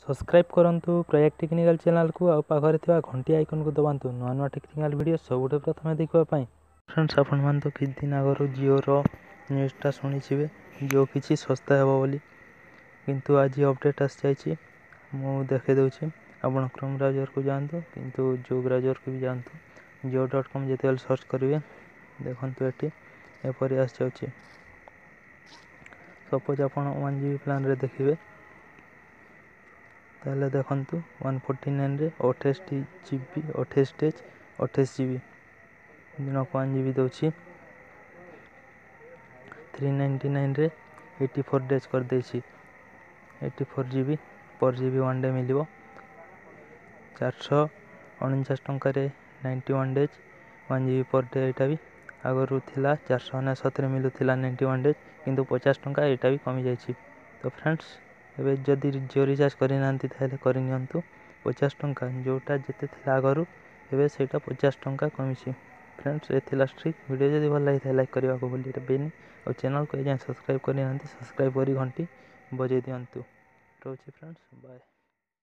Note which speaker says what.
Speaker 1: Subscribe करंतु Prayag technical channel को आ पाखरे थिबा घंटी आइकन को दबांतु नुआ नुआ टेक्निकल वीडियो सबुठे प्रथमे देखिबा पई। फ्रेंड्स आपण मान तो किछ दिन आगरो जियो रो न्यूज़टा सुनिछिबे जो किछि सस्ता हेबो बोली, किंतु आज अपडेट आस जायछि। मु देखे दउछि आपण क्रोम ब्राउजर को जानतो, किंतु जो ब्राउजर को भी जानतो जियो.com जेतेल सर्च करिवे देखंतु एठी एपरि आस जाउछि। सपोज आपण 1 GB प्लान रे देखिबे ताले देखंतु 149 रे 28 GB 28 डेज 28 GB दिन को 1 GB दउछि। 399 रे 84 डेज कर देछि। 84 GB पर GB 1 डे मिलिबो। 449 टंका रे 91 डेज 1 GB पर डे। एटा भी आगरु थिला 469 रे मिलुथिला 91 डेज, किंतु 50 टंका एटा भी कमी जायछि। तो फ्रेंड्स एबे जदि जियो रिचार्ज करि नांती थाले करि नियंतु। 50 टंका जोटा जेते थिला आगरु एबे सेटा 50 टंका कमिछि। फ्रेंड्स ए थिला स्ट्रिक वीडियो जदि भल लागिथा लाइक करिवा को बोली बेनी और चैनल को ए सब्सक्राइब करि नांती सब्सक्राइब करी घंटी बजे दियंतु। रहउछि फ्रेंड्स, बाय।